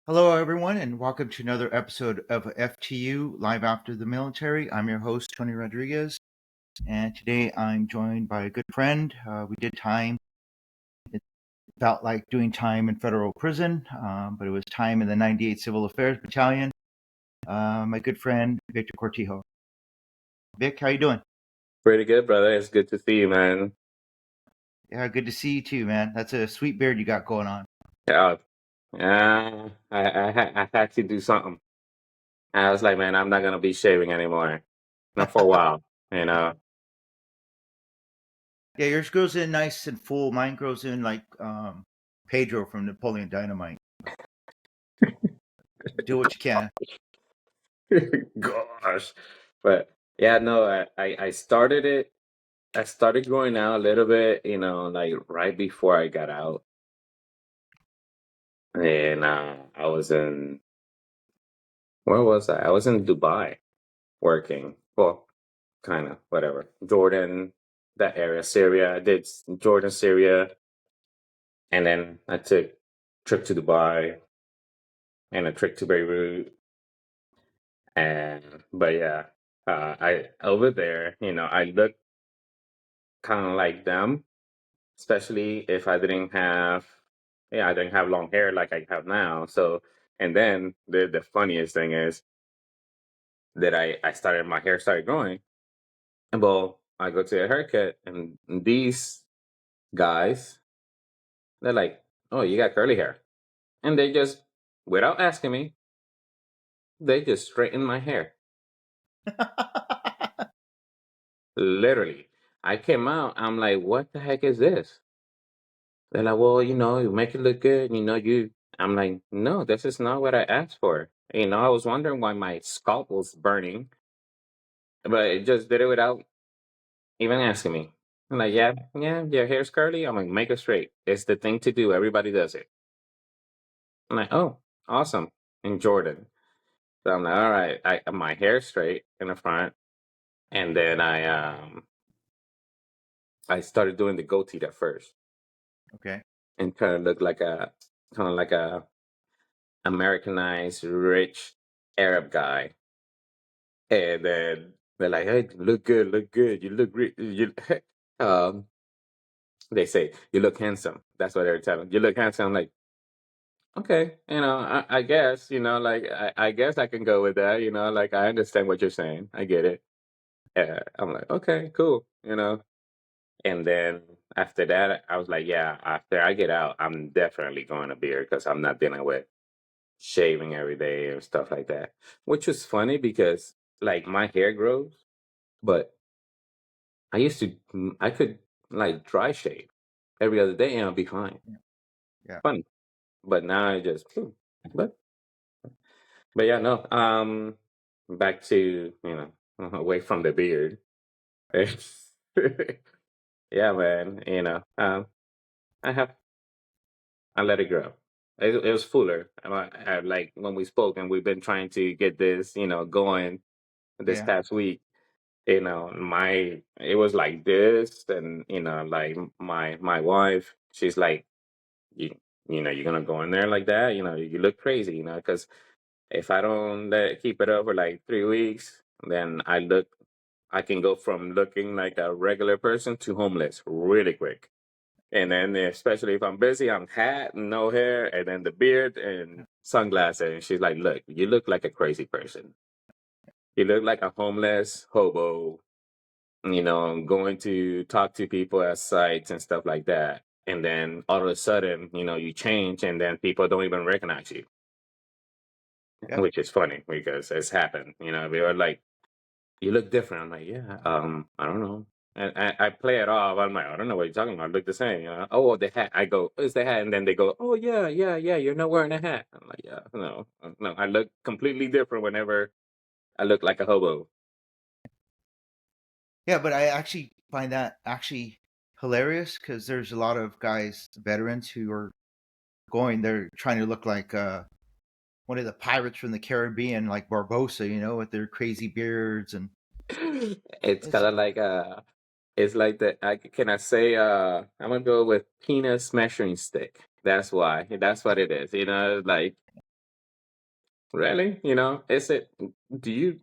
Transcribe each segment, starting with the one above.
Hello, everyone, and welcome to another episode of FTU Live After the Military. I'm your host, Tony Rodriguez, and today I'm joined by a good friend. We did time. It felt like doing time in federal prison, but it was time in the 98 Civil Affairs Battalion. My good friend, Victor Cortijo. Vic, how you doing? Pretty good, brother. It's good to see you, man. Yeah, good to see you too, man. That's a sweet beard you got going on. Yeah, I had to do something. I was like, man, I'm not gonna be shaving anymore, not for a while, you know. Yeah, yours grows in nice and full. Mine grows in like Pedro from Napoleon Dynamite. Do what you can. Gosh, but yeah, no, I started it. I started growing out a little bit, like right before I got out, and I was in where was I? I was in Dubai working. Well, kind of whatever. Jordan, that area, Syria. I did Jordan, Syria, and then I took trip to Dubai and a trip to Beirut. And but yeah, I over there, I look kind of like them, especially if I didn't have, yeah, I didn't have long hair like I have now. So, and then the funniest thing is that I started my hair started growing, and well, I go to a haircut, and these guys, they're like, "Oh, you got curly hair," and they just, without asking me, they just straighten my hair. Literally. I came out, I'm like, what the heck is this? They're like, well, you make it look good, I'm like, no, this is not what I asked for. I was wondering why my scalp was burning, but it just did it without even asking me. I'm like, yeah, yeah, your hair's curly. I'm like, make it straight. It's the thing to do. Everybody does it. I'm like, oh, awesome. In Jordan. So I'm like, all right, my hair's straight in the front. And then I started doing the goatee at first Okay. and kind of like a Americanized rich Arab guy. And then they're like, "Hey, look good. You look you." um, they say you look handsome. That's what they're telling. You look handsome. I'm like, okay, I guess, like I guess I can go with that. Like I understand what you're saying. I get it. I'm like, okay, cool. And then after that, I was like, yeah, after I get out, I'm definitely going to beard because I'm not dealing with shaving every day and stuff like that. Which was funny because like my hair grows, but I could like dry shave every other day and I'll be fine. Yeah. Yeah. Funny. But now I just, but, but yeah, no, back to, away from the beard. Yeah, man, I have I let it grow. It was fuller. Like when we spoke, and we've been trying to get this, going this Yeah. past week. My it was like this, and like my wife, she's like, you, you're gonna go in there like that. You look crazy. Because if I don't keep it up for like 3 weeks, then I can go from looking like a regular person to homeless really quick. And then especially if I'm busy, I'm hat and no hair, and then the beard and sunglasses. And she's like, "Look, you look like a crazy person. You look like a homeless hobo. Going to talk to people at sites and stuff like that. And then all of a sudden, you change, and then people don't even recognize you, Yeah. which is funny because it's happened. They were like, you look different. I'm like, yeah, I don't know. And I play it off. I'm like, I don't know what you're talking about. I look the same. Oh, the hat. I go, it's the hat. And then they go, oh, yeah, yeah, yeah. You're not wearing a hat. I'm like, yeah, no, no. I look completely different whenever I look like a hobo. Yeah, but I actually find that actually hilarious because there's a lot of guys, veterans, who are going. They're trying to look like one of the pirates from the Caribbean, like Barbosa, with their crazy beards and It's it's kind of like, it's like the, can I say, I'm going to go with penis measuring stick. That's why. That's what it is. Like, Really? Is it? Do you?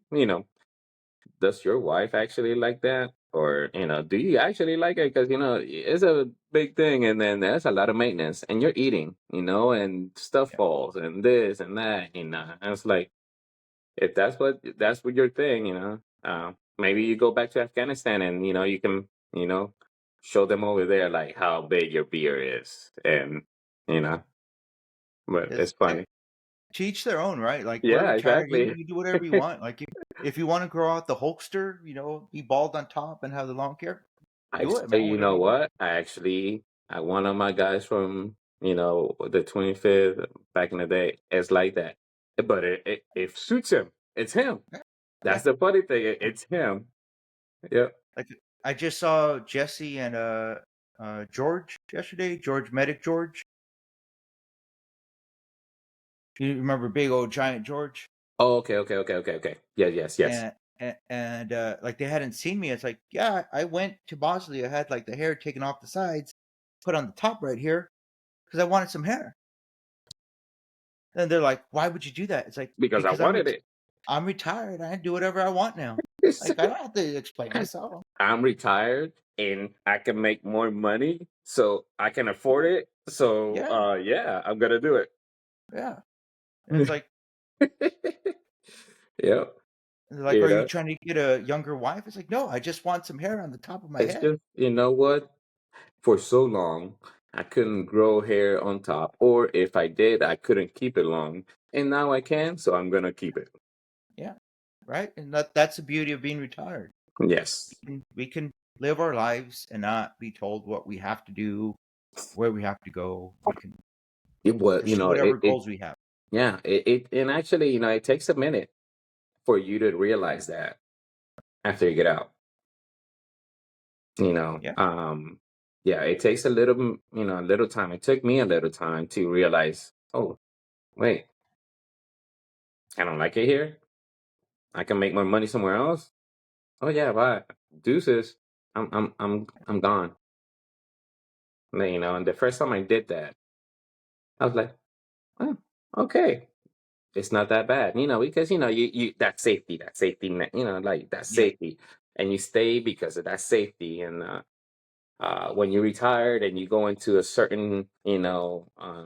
Does your wife actually like that? Or, do you actually like it? Because, it's a big thing and then there's a lot of maintenance and you're eating, and stuff Yeah. falls and this and that, And it's like, if that's what your thing, maybe you go back to Afghanistan and, you can, you know, show them over there like how big your beer is. And, you know, but It's it's funny. to each their own, right? Like we're Yeah, retired, exactly. you do whatever you want. Like if you want to grow out the Hulkster, be bald on top and have the long hair, do it, man. You Whatever know you want. what? One of my guys from, the 25th back in the day is like that. But it suits him. It's him. Yeah, That's yeah. the funny thing. It's him. Yep. Like I just saw Jesse and George yesterday. George Medic George. You remember big old giant George? Oh, okay, okay, okay, okay, okay. Yeah, yes, yes. And like they hadn't seen me. It's like, yeah, I went to Bosley. I had like the hair taken off the sides, put on the top right here because I wanted some hair. And they're like, why would you do that? It's like Because I because wanted it. I'm retired. I do whatever I want now. Like I don't have to explain myself. I'm retired and I can make more money, so I can afford it. So, Yeah, yeah, I'm gonna do it. yeah. And it's like Yep. they're like, You are you know, trying to get a younger wife? It's like, no, I just want some hair on the top of my it's head. just, you know what? For so long, I couldn't grow hair on top, or if I did, I couldn't keep it long. And now I can, so I'm gonna keep it. Yeah, right. And that's the beauty of being retired. Yes. We can live our lives and not be told what we have to do, where we have to go. We can It was, pursue whatever goals we have. yeah, and actually, it takes a minute for you to realize that after you get out, you know, Yeah, um, yeah, it takes a little time. It took me a little time to realize, oh, wait, I don't like it here. I can make more money somewhere else. Oh yeah, bye. Deuces. I'm gone. And the first time I did that, I was like, oh, okay. It's not that bad, because you that safety net, like that yeah, safety, and you stay because of that safety. And when you're retired and you go into a certain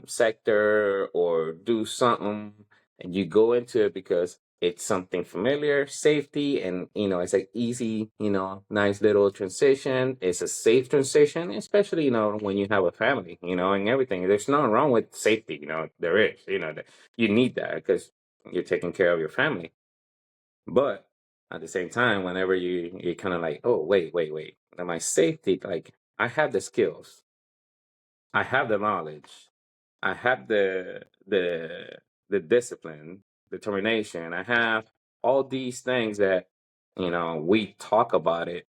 sector or do something, and you go into it because it's something familiar, safety, and it's like easy, nice little transition. It's a safe transition, especially when you have a family, and everything. There's nothing wrong with safety. There is, that you need that because you're taking care of your family. But at the same time, whenever you're kind of like, oh, wait, now my safety, like I have the skills, I have the knowledge, I have the discipline, determination. I have all these things that we talk about it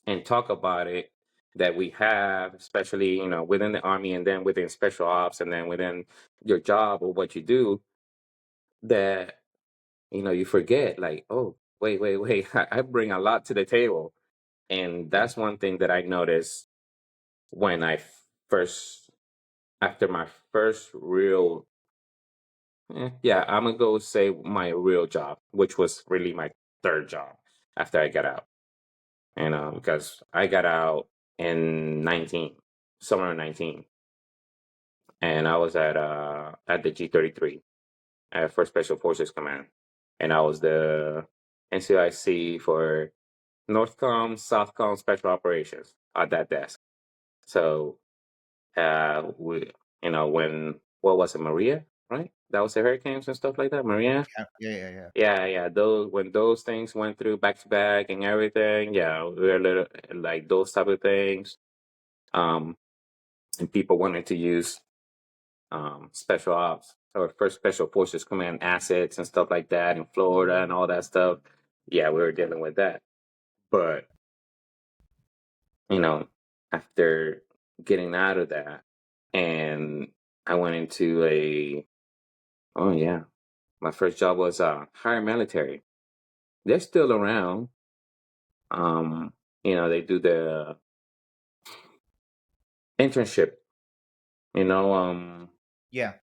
and talk about it that we have, especially within the army and then within special ops and then within your job or what you do. That you forget, like, oh, wait, I bring a lot to the table. And yeah. that's one thing that I noticed when first, after my first real, yeah, I'm gonna go say my real job, which was really my third job after I got out. Because I got out in 19, summer of 19, and I was at the G33 for Special Forces Command, and I was the NCIC for Northcom, Southcom Special Operations at that desk. So we, when what was it, Maria, right? That was the hurricanes and stuff like that. Maria, Yeah, yeah, yeah, yeah. yeah. Those when those things went through back to back and everything, yeah, we were little, like those type of things. Um, and people wanted to use special ops or first special forces command assets and stuff like that in Florida and all that stuff. Yeah, we were dealing with that. But you know, after getting out of that, and I went into oh yeah, my first job was higher military. They're still around. Um, they do the internship, you know, um, Yeah.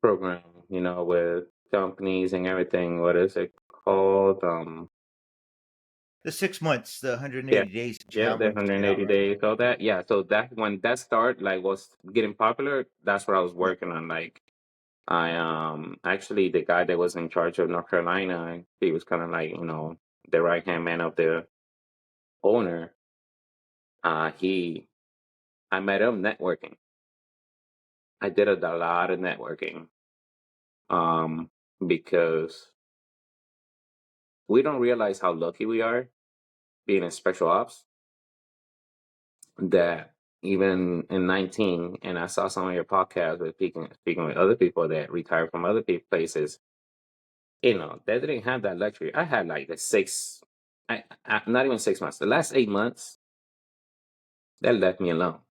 program, with companies and everything. What is it called? The 6 months, the Yeah, 180 days of yeah, the traveling through that, 180 right? days, all that. Yeah, so that when that start like was getting popular, that's what I was Yep. working on. Like I actually the guy that was in charge of North Carolina, he was kind of like, the right hand man of the owner. He I met him networking. I did a lot of networking. Um, because we don't realize how lucky we are being in special ops that even in 19, and I saw some of your podcasts with speaking with other people that retired from other places, they didn't have that luxury. I had like the not even 6 months, the last 8 months, that left me alone.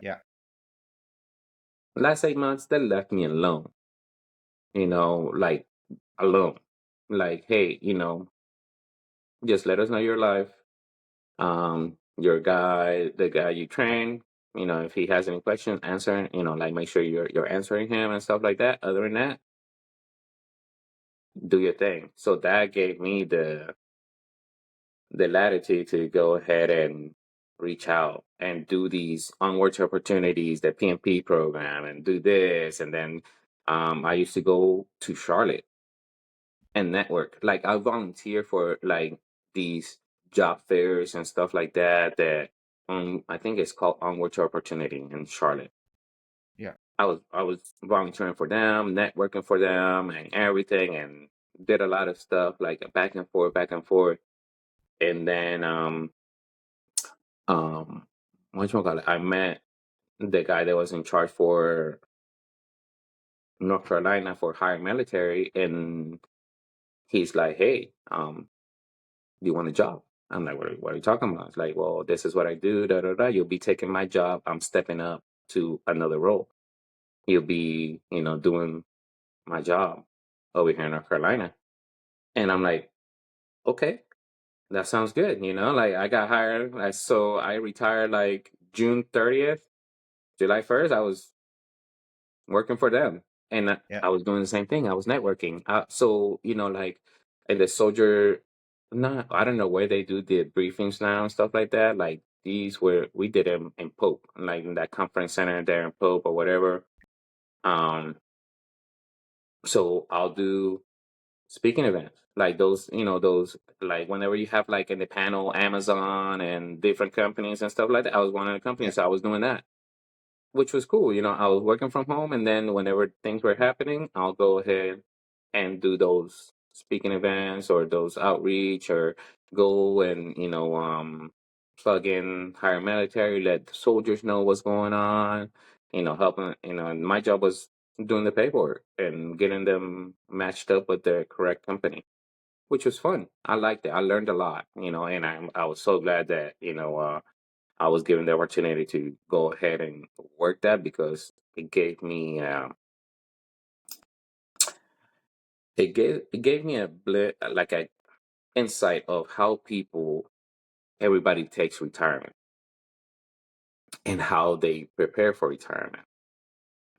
Yeah. The last 8 months, that left me alone, like alone. Like, hey, just let us know your life. Your guy, the guy you train, if he has any questions, answer, like make sure you're answering him and stuff like that. Other than that, do your thing. So that gave me the latitude to go ahead and reach out and do these onwards opportunities, the PMP program, and do this. And then I used to go to Charlotte and network. Like I volunteer for like these job fairs and stuff like that. That I think it's called Onward to Opportunity in Charlotte. Yeah. I was volunteering for them, networking for them, and everything, and did a lot of stuff like back and forth, and then um, what you call it? I met the guy that was in charge for North Carolina for higher military, and he's like, "Hey, do you want a job?" I'm like, what are you talking about? It's like, well, this is what I do, da da da. You'll be taking my job. I'm stepping up to another role. You'll be, doing my job over here in North Carolina. And I'm like, okay, that sounds good. Like I got hired. So I retired like June 30th, July 1st. I was working for them, and Yeah. I was doing the same thing. I was networking. So like in the soldier, not I don't know where they do the briefings now and stuff like that. Like these were we did them in Pope, like in that conference center there in Pope or whatever. Um, so I'll do speaking events like those, those like whenever you have like in the panel Amazon and different companies and stuff like that. I was one of the Yeah. companies, so I was doing that, which was cool. I was working from home, and then whenever things were happening, I'll go ahead and do those speaking events or those outreach or go and plug in higher military, let the soldiers know what's going on. Helping. And my job was doing the paperwork and getting them matched up with the correct company, which was fun. I liked it. I learned a lot. And I was so glad that I was given the opportunity to go ahead and work that because it gave me a like a insight of how everybody takes retirement and how they prepare for retirement,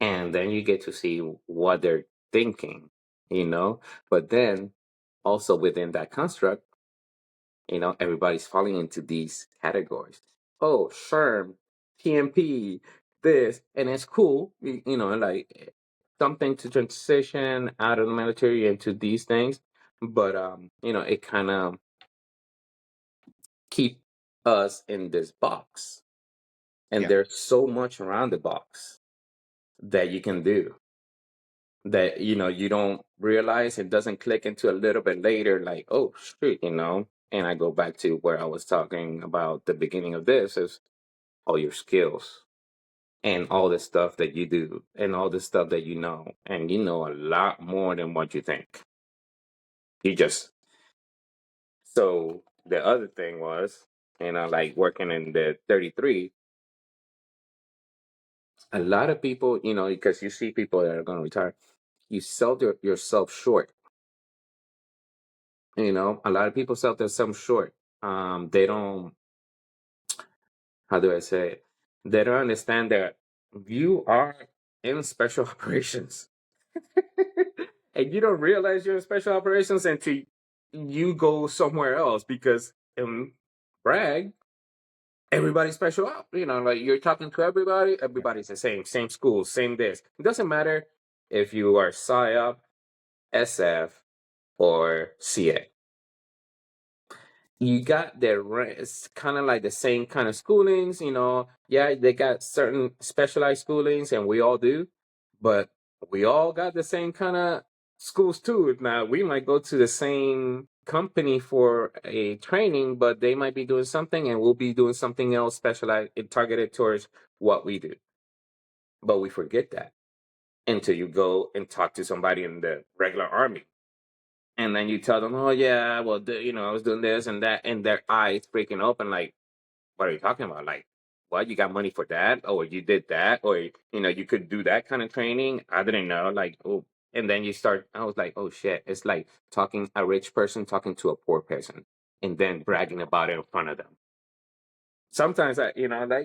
and then you get to see what they're thinking, you know. But then also within that construct, everybody's falling into these categories. Oh, SHRM, PMP, this, and it's cool, like something to transition out of the military into these things. But it kind of keep us in this box, and Yeah. there's so much around the box that you can do that you don't realize. It doesn't click into a little bit later, like, oh shoot. And I go back to where I was talking about the beginning of this is all your skills and all the stuff that you do and all the stuff that and you know a lot more than what you think. You just So the other thing was, like working in the 33, a lot of people, because you see people that are going to retire, you sell yourself short. A lot of people sell themselves short. They don't, how do I say it? They don't understand that you are in special operations. and you don't realize you're in special operations until you go somewhere else because in brag, everybody's special up. Like you're talking to everybody, everybody's the same school, same this. It doesn't matter if you are PSYOP, SF, or CA. You got it's kind of like the same kind of schoolings. Yeah, they got certain specialized schoolings, and we all do, but we all got the same kind of schools too. Now, we might go to the same company for a training, but they might be doing something, and we'll be doing something else specialized and targeted towards what we do. But we forget that until you go and talk to somebody in the regular army. And then you tell them, oh yeah, well, I was doing this and that, and their eyes freaking open, like, what are you talking about? Like, what? You got money for that, or you did that, or you could do that kind of training? I didn't know. Like, oh, and then you start. I was like, oh shit! It's like talking a rich person talking to a poor person, and then bragging about it in front of them. Sometimes like,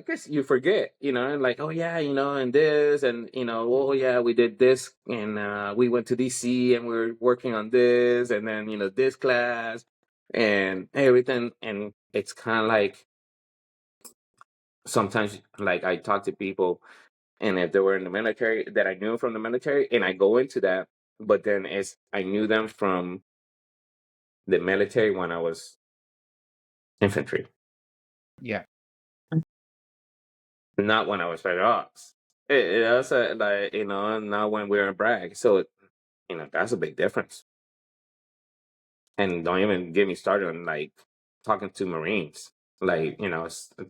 guess you forget, and like, oh yeah, and this, and oh yeah, we did this, and we went to DC, and we're working on this, and then this class, and everything, and it's kind of like sometimes, like, I talk to people, and if they were in the military that I knew from the military, and I go into that, but then I knew them from the military when I was infantry. Yeah. Not when I was special ops. It also, like, not when we're in brag. So, that's a big difference. And don't even get me started on, like, talking to Marines, like,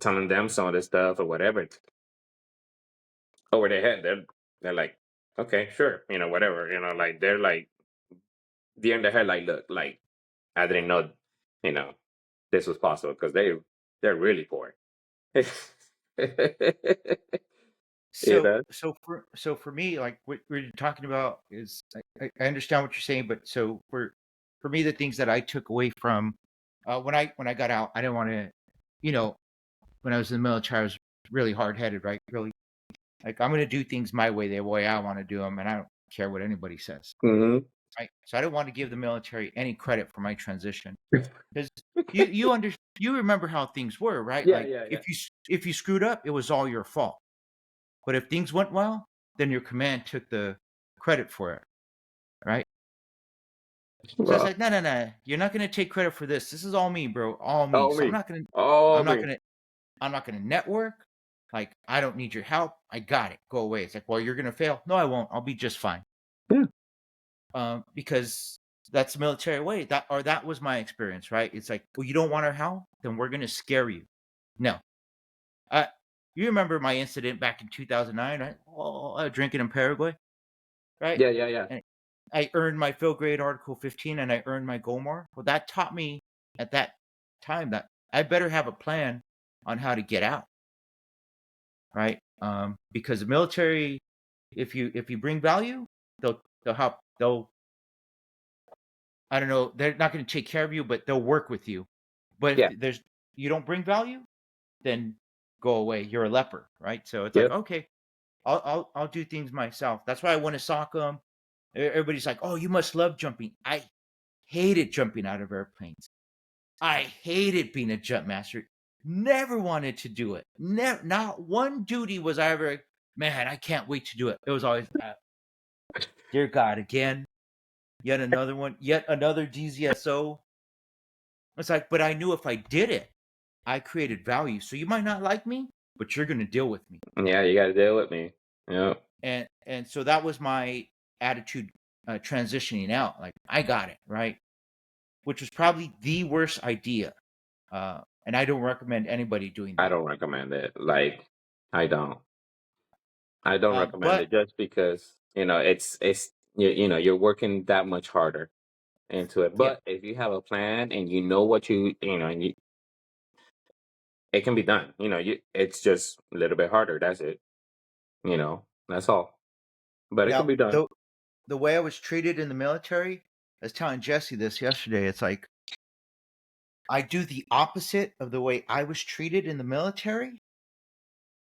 telling them some of this stuff or whatever. Over their head, they're like, okay, sure, whatever, like, they're like, they're in their head, like, look, like, I didn't know, you know, this was possible because they're really poor. you So know? for me, like what we're talking about is I understand what you're saying, but so for me, the things that I took away from when I got out, I didn't want to, you know, when I was in the military, I was really hard headed, right? Really, like I'm gonna do things my way, the way I want to do them, and I don't care what anybody says. Hmm. Right? So I didn't want to give the military any credit for my transition because you remember how things were, right? Yeah, Like yeah, yeah. if you screwed up, it was all your fault. But if things went well, then your command took the credit for it, right? So it's Well, like, no, no, no, you're not gonna take credit for this. This is all me, bro, all me. all So me. All I'm not me. gonna, I'm not gonna network. Like, I don't need your help. I got it. Go away. It's like, well, you're gonna fail. No, I won't. I'll be just fine. Yeah. Because that's the military way. That was my experience, right? It's like, well, you don't want our help, then we're gonna scare you. No, uh, you remember my incident back in 2009, right? Oh, drinking in Paraguay, right? Yeah, yeah, yeah. And I earned my field grade Article 15 and I earned my GOMOR. Well, that taught me at that time that I better have a plan on how to get out, right? Because the military, if you bring value, they'll help. They'll, I don't know, they're not going to take care of you, but they'll work with you. But Yeah. if you don't bring value, then go away. You're a leper, right? So it's like, Yep. okay, I'll do things myself. That's why I went to soccer. Everybody's like, oh, you must love jumping. I hated jumping out of airplanes. I hated being a jump master. Never wanted to do it. Never, not one duty was I ever, man, I can't wait to do it. It was always, dear God, again, yet another one, yet another DZSO. It's like, but I knew if I did it, I created value. So you might not like me, but you're going to deal with me. Yeah, you got to deal with me. Yeah. And so that was my attitude transitioning out. Like, I got it, right? Which was probably the worst idea. And I don't recommend anybody doing I that. don't recommend it. Like, I don't. I don't recommend But it just because, it's you're working that much harder into it. yeah, But if you have a plan and you know what and it can be done. It's just a little bit harder. That's it. That's all. But it can now be done. the way I was treated in the military, I was telling Jesse this yesterday. It's like I do the opposite of the way I was treated in the military,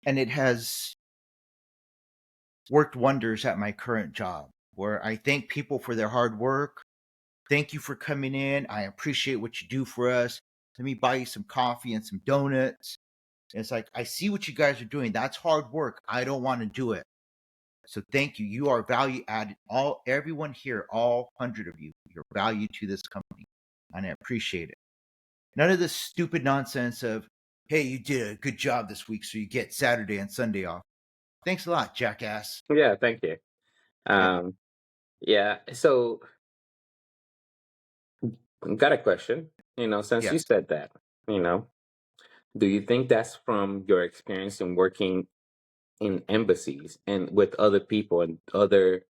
and it has worked wonders at my current job. where I thank people for their hard work. Thank you for coming in. I appreciate what you do for us. Let me buy you some coffee and some donuts. And it's like, I see what you guys are doing. That's hard work. I don't want to do it. So thank you. You are value added. Everyone here, all 100 of you, you're value to this company. And I appreciate it. None of this stupid nonsense of, hey, you did a good job this week, so you get Saturday and Sunday off. Thanks a lot, jackass. Yeah, thank you. Yep. Yeah. So, got a question. Since you Yes. said that, you know, do you think that's from your experience in working in embassies and with other people and other,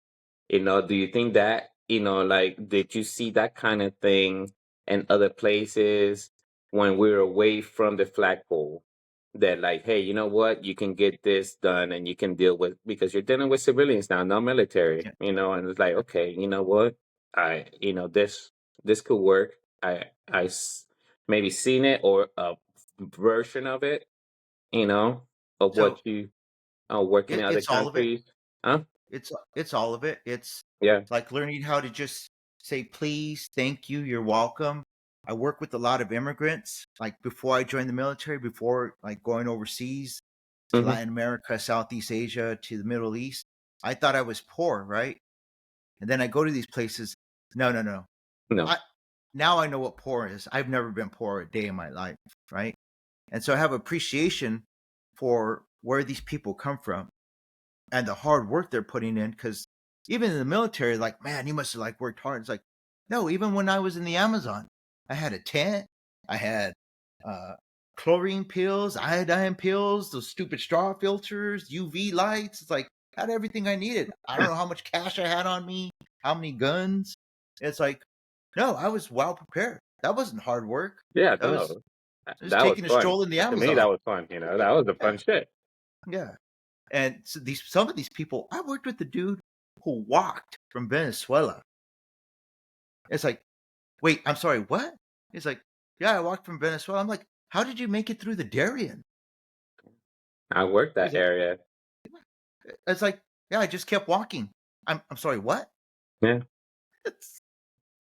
do you think that, like, did you see that kind of thing in other places when we were away from the flagpole? That, like, hey, you know what, you can get this done and you can deal with, because you're dealing with civilians now, not military, Yeah. and it's like, okay, you know what, this could work. I maybe seen it or a version of it, you know, of So what you working in other it's all of it. countries. Huh? It's all of it. It's Yeah. like learning how to just say please, thank you, you're welcome. I work with a lot of immigrants. Like before I joined the military, before like going overseas to Hmm. Latin America, Southeast Asia, to the Middle East, I thought I was poor, right? And then I go to these places. No, no, no. No. I Now I know what poor is. I've never been poor a day in my life, right? And so I have appreciation for where these people come from and the hard work they're putting in. Because even in the military, like, man, you must have like worked hard. It's like, no, even when I was in the Amazon, I had a tent, I had uh, chlorine pills, iodine pills, those stupid straw filters, UV lights. It's like, I had everything I needed. I don't know how much cash I had on me, how many guns. It's like, no, I was well prepared. That wasn't hard work. Yeah, That was no. just That was taking a fun. stroll in the To me, that Amazon. was fun. That was the Yeah, fun shit. yeah. And so some of these people, I worked with the dude who walked from Venezuela. It's like, wait, I'm sorry, what? He's like, yeah, I walked from Venezuela. I'm like, how did you make it through the Darien? I worked He's that like, area. it's like, yeah, I just kept walking. I'm sorry, what? Yeah.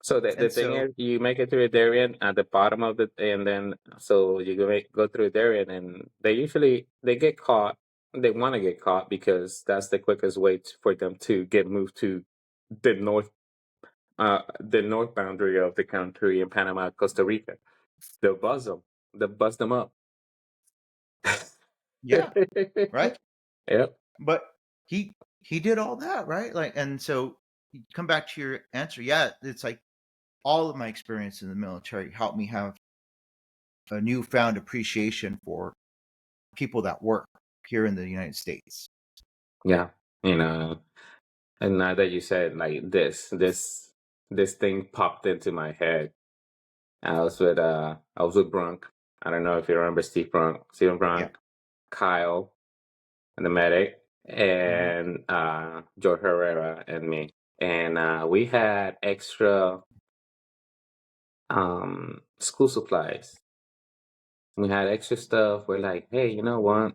So the And thing so, is, you make it through a Darien at the bottom of the, and then so you go through a Darien, and they get caught. They want to get caught because that's the quickest way for them to get moved to the the north boundary of the country in Panama, Costa Rica. They'll buzz them. They'll buzz them up. yeah, right. Yep. But he he did all that, right? Like, and so you come back to your answer. Yeah, it's like all of my experience in the military helped me have a newfound appreciation for people that work here in the United States. Yeah. You know. And now that you said like this thing popped into my head. I was with Brunk. I don't know if you remember Stephen Yeah. Brunk, Kyle, and the medic, Hmm. and Joe Herrera and me. And we had extra school supplies. We had extra stuff. We're like, hey, you know what?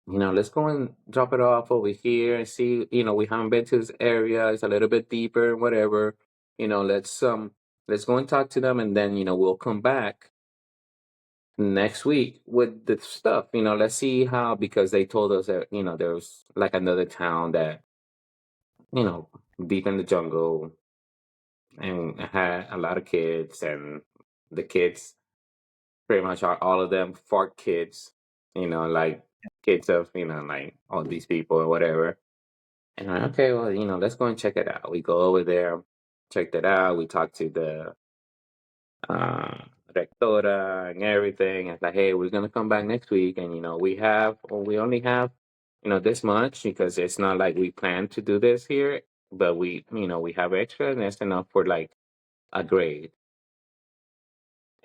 Let's go and drop it off over here and see. We haven't been to this area. It's a little bit deeper, whatever. Let's go and talk to them, and then we'll come back next week with the stuff. Let's see how, because they told us that there was like another town that you know deep in the jungle and had a lot of kids, and the kids pretty much are all of them fart kids. Like kids of like all these people or whatever. And I'm like, okay, well, let's go and check it out. We go over there, checked it out. We talked to the uh, rectora and everything. It's like, hey, we're gonna come back next week, and we only have this much, because it's not like we plan to do this here, but we have extra, and that's enough for like a grade.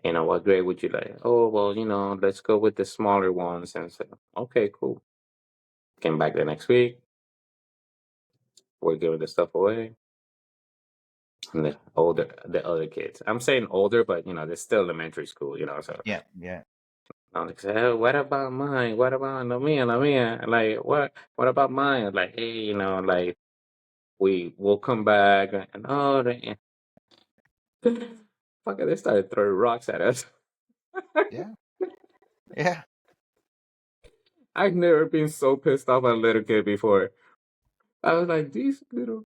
What grade would you like? Oh, well, let's go with the smaller ones. And so, okay, cool. Came back the next week. We're giving the stuff away. And the other kids. I'm saying older, but they're still elementary school, so Yeah. Yeah. I'm like, oh, what about mine? What about la mia, la mia? Like, what about mine? Like, hey, like, we will come back and oh, fucking, they started throwing rocks at us. Yeah. Yeah. I've never been so pissed off at a little kid before. I was like, these little.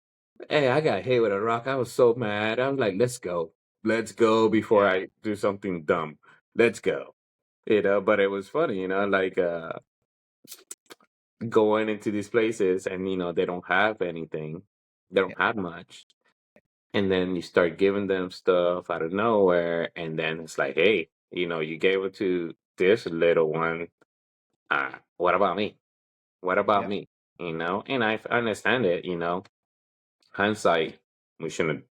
Hey, I got hit with a rock. I was so mad. I was like, let's go before Yeah. I do something dumb. Let's go. But it was funny, like going into these places and they don't have anything. They Yeah. don't have much. And then you start giving them stuff out of nowhere, and then it's like, hey, you gave it to this little one. What about me? What about Yeah. me? And I understand it. Hindsight, we shouldn't have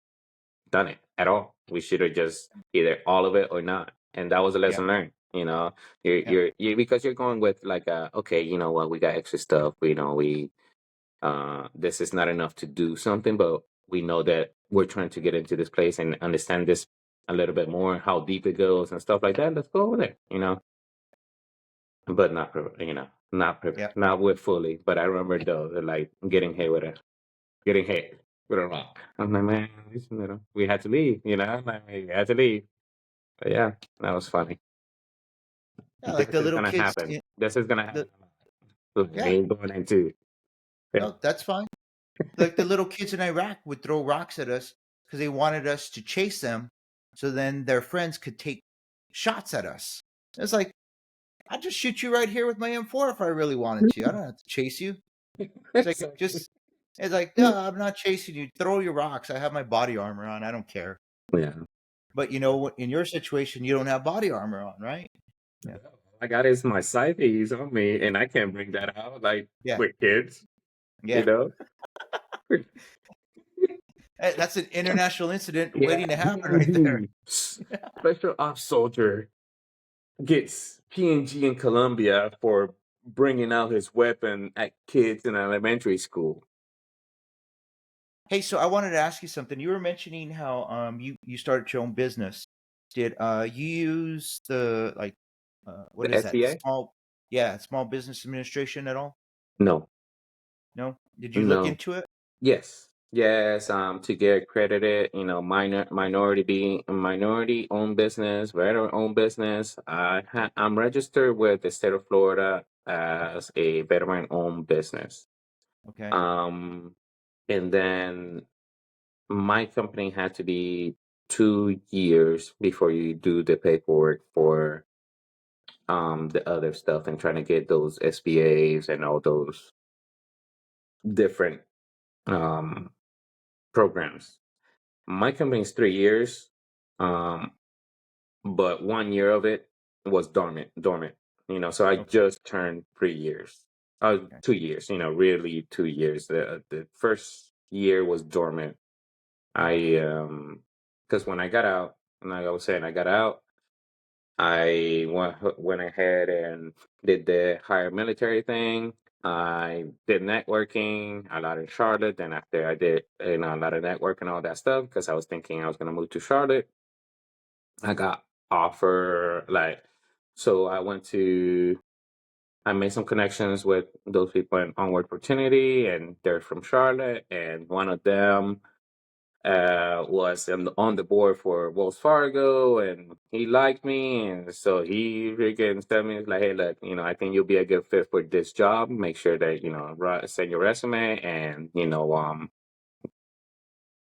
done it at all. We should have just either all of it or not. And that was a Yeah. lesson learned. Yeah. You're because you're going with like, okay, you know what, we got extra stuff. We this is not enough to do something, but we know that we're trying to get into this place and understand this a little bit more, how deep it goes and stuff like that. Let's go over there. But not, Yeah. not with fully. But I remember though, like getting hit with a rock. I'm like, man, we had to leave. I'm like, we had to leave. But yeah, that was funny. Yeah. Like This the is little gonna kids. happen. This is gonna The happen with Yeah. me going into. Yeah. No, that's fine. Like the little kids in Iraq would throw rocks at us because they wanted us to chase them, so then their friends could take shots at us. It's like I'd just shoot you right here with my M4 if I really wanted to. I don't have to chase you. It's like Exactly. just. It's like no, I'm not chasing you. Throw your rocks. I have my body armor on. I don't care. Yeah. But in your situation, you don't have body armor on, right? Yeah. All I got is my side piece on me, and I can't bring that out like Yeah. with kids, you Yeah. know? That's an international incident Yeah. waiting to happen right there. Special ops soldier gets PNG in Colombia for bringing out his weapon at kids in elementary school. Hey, so I wanted to ask you something. You were mentioning how you started your own business. Did you use the like The what is that? SBA? Small business administration at all? No, No? Did you look no. into it? Yes, yes. To get accredited, minority owned business, veteran owned business. I'm registered with the state of Florida as a veteran owned business. Okay. Um, and then my company had to be 2 years before you do the paperwork for the other stuff and trying to get those SBAs and all those different um programs. My company's 3 years, um, but 1 year of it was dormant. So I Okay. just turned 3 years. Okay. 2 years, really 2 years. The first year was dormant. Because when I got out, and like I was saying, I got out, I went ahead and did the higher military thing. I did networking a lot in Charlotte. Then after I did, a lot of networking and all that stuff, because I was thinking I was gonna move to Charlotte. I got offer like, so I made some connections with those people in Onward Opportunity, and they're from Charlotte, and one of them was on the board for Wells Fargo, and he liked me, and so he freaking told me like, hey, look, I think you'll be a good fit for this job. Make sure that send your resume, and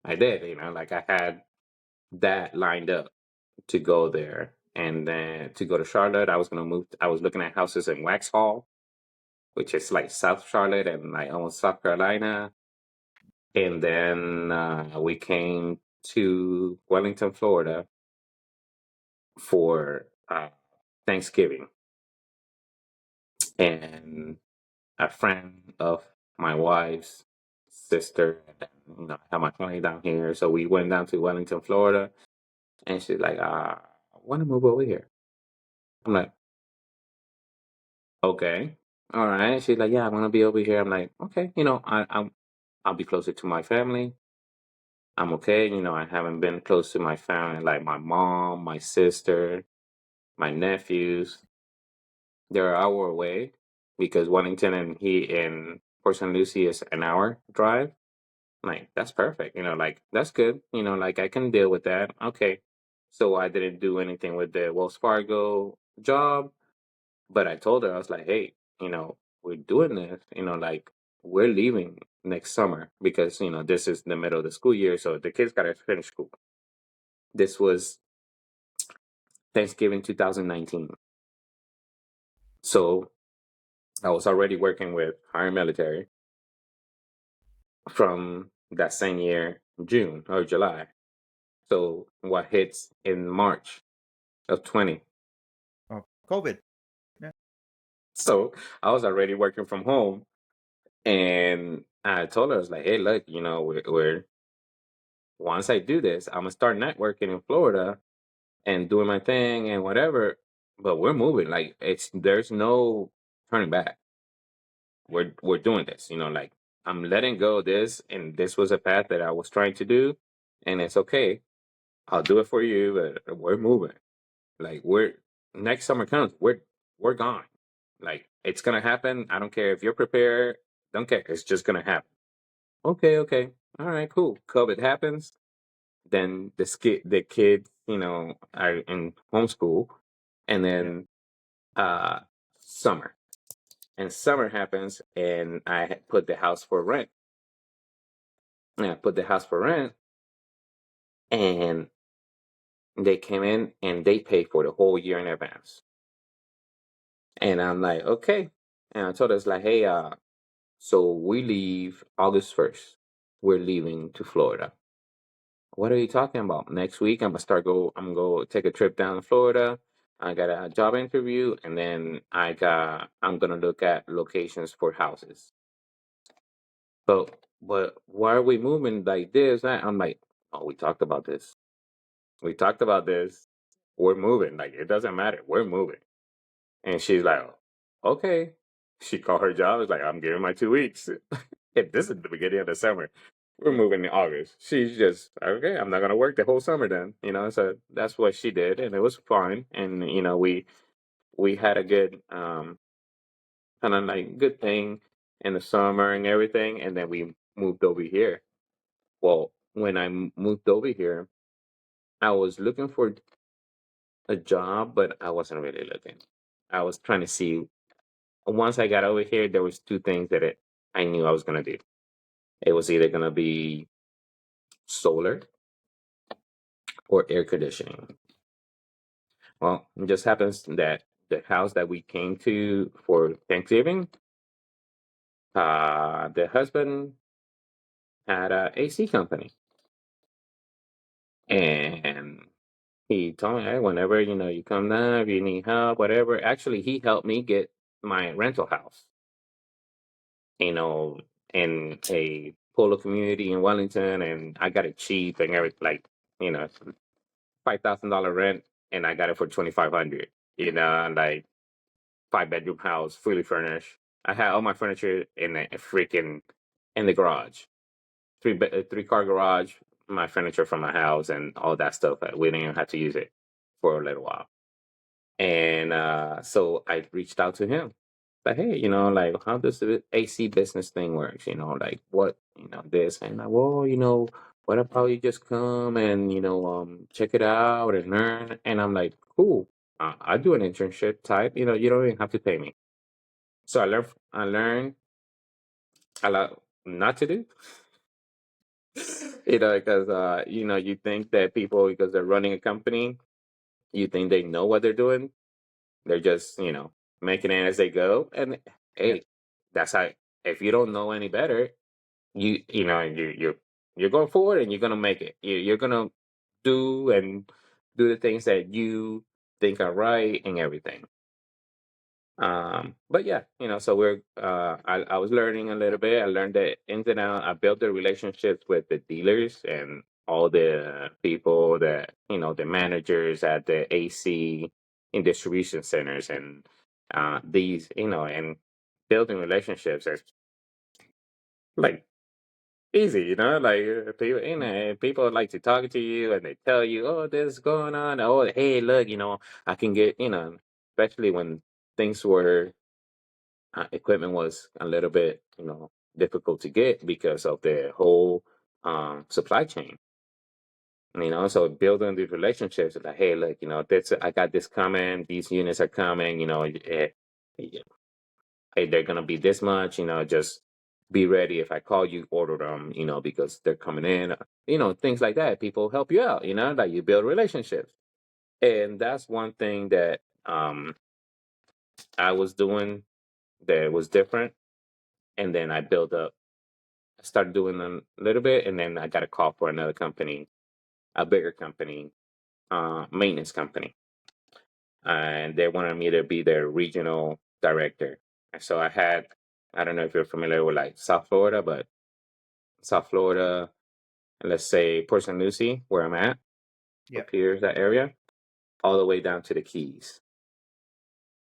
I did. Like I had that lined up to go there, and then to go to Charlotte, I was gonna move. I was looking at houses in Waxhaw, which is like South Charlotte and like almost South Carolina. And then we came to Wellington, Florida for Thanksgiving. And a friend of my wife's sister, I have my family down here. So we went down to Wellington, Florida. And she's like, I want to move over here. I'm like, okay. All right. She's like, yeah, I want to be over here. I'm like, okay, I'll be closer to my family. I'm okay. I haven't been close to my family, like my mom, my sister, my nephews. They're an hour away because Wellington and Port St. Lucie is an hour drive. Like, that's perfect. Like, that's good. Like, I can deal with that. Okay. So I didn't do anything with the Wells Fargo job, but I told her, I was like, hey, we're doing this, like, we're leaving next summer because, this is the middle of the school year. So the kids got to finish school. This was Thanksgiving 2019. So I was already working with higher military from that same year, June or July. So what hits in March of 20. Oh, COVID. Yeah. So I was already working from home, and I told her, I was like, hey, look, we're once I do this, I'm gonna start networking in Florida and doing my thing and whatever. But we're moving. Like, there's no turning back. We're doing this. Like, I'm letting go of this, and this was a path that I was trying to do, and it's okay. I'll do it for you, but we're moving. Like, we're next summer comes, we're gone. Like, it's gonna happen. I don't care if you're prepared. Don't care. It's just gonna happen. Okay, okay. All right, cool. COVID happens. Then the kids, are in homeschool, and Yeah. then uh summer. And summer happens, and I had put the house for rent. And I put the house for rent, and they came in and they paid for the whole year in advance. And I'm like, okay. And I told us like, hey, so we leave August 1st. We're leaving to Florida. What are you talking about? Next week I'm gonna go take a trip down to Florida. I got a job interview, and then I'm gonna look at locations for houses. But why are we moving like this? I'm like, oh, we talked about this. We talked about this. We're moving. Like, it doesn't matter. We're moving. And she's like, okay. She called her job. It's like, I'm giving my 2 weeks. If this is the beginning of the summer, we're Yeah. moving in August. She's just, okay, I'm not going to work the whole summer then. So that's what she did. And it was fine. And, we had a good, kind of like good thing in the summer and everything. And then we moved over here. Well, when I moved over here, I was looking for a job, but I wasn't really looking. I was trying to see. Once I got over here, there was two things I knew I was gonna do. It was either gonna be solar or air conditioning. Well, it just happens that the house that we came to for Thanksgiving, the husband had a AC company, and he told me, hey, whenever you come down, if you need help, whatever. Actually, he helped me get my rental house. you know, in a polo community in Wellington, and I got it cheap and everything, like, $5,000 rent, and I got it for 2,500. And like 5 bedroom house, fully furnished. I had all my furniture in a freaking in the garage, three car garage. My furniture from my house and all that stuff. We didn't even have to use it for a little while. And so I reached out to him. Like, hey, like, how does the AC business thing works? Like, what, this. And like, well, what I'll probably just come and, check it out and learn. And I'm like, cool. I do an internship type, you don't even have to pay me. So I learned a lot not to do, because, you think that people, because they're running a company, you think they know what they're doing. They're just, making it as they go. And Yeah. hey, that's how. If you don't know any better, you're going forward and you're gonna make it. You're gonna do the things that you think are right and everything. But yeah, so I was learning a little bit. I learned the ins and outs. I built the relationships with the dealers and all the people that, the managers at the AC in distribution centers, and these, and building relationships is like easy, like, people, people like to talk to you and they tell you, oh, this is going on. Oh, hey, look, I can get, especially when things were equipment was a little bit, difficult to get because of the whole. supply chain. So building these relationships, like, hey, look, this I got this coming. These units are coming. Hey, they're gonna be this much. Just be ready. If I call you, order them. Because they're coming in. Things like that. People help you out. Like you build relationships, and that's one thing that I was doing that was different. And then I built up. I started doing them a little bit, and then I got a call for another company, a bigger company, maintenance company, and they wanted me to be their regional director. And so I don't know if you're familiar with like South Florida, but South Florida, and let's say Port St. Lucie, where I'm at, Yeah. up here, that area, all the way down to the Keys.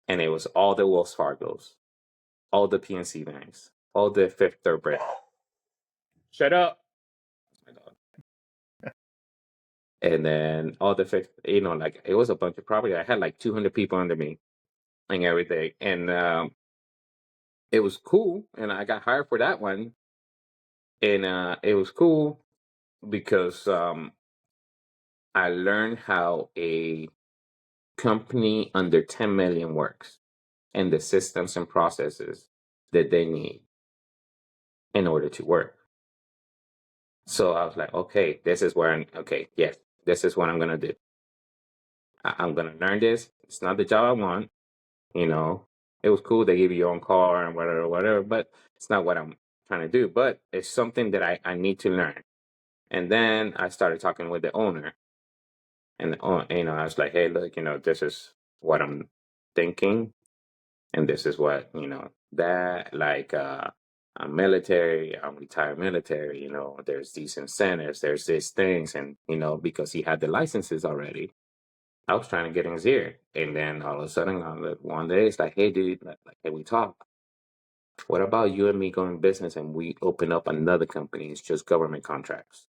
And it was all the Wells Fargos, all the PNC banks, all the Fifth Third Bank. Shut up. And then all the fifth, like it was a bunch of property. I had like 200 people under me and everything. And it was cool. And I got hired for that one. And it was cool because I learned how a company under 10 million works and the systems and processes that they need in order to work. So I was like, okay, this is where okay, yes, this is what I'm going to do. I'm going to learn this. It's not the job I want. It was cool. They give you your own car and whatever, but it's not what I'm trying to do. But it's something that I need to learn. And then I started talking with the owner, and I was like, hey, look, this is what I'm thinking, and this is what that like. I'm military. I'm retired military. There's these incentives. There's these things, and because he had the licenses already, I was trying to get in his ear. And then all of a sudden, one day, it's like, hey, dude, like, can we talk? What about you and me going business and we open up another company? It's just government contracts.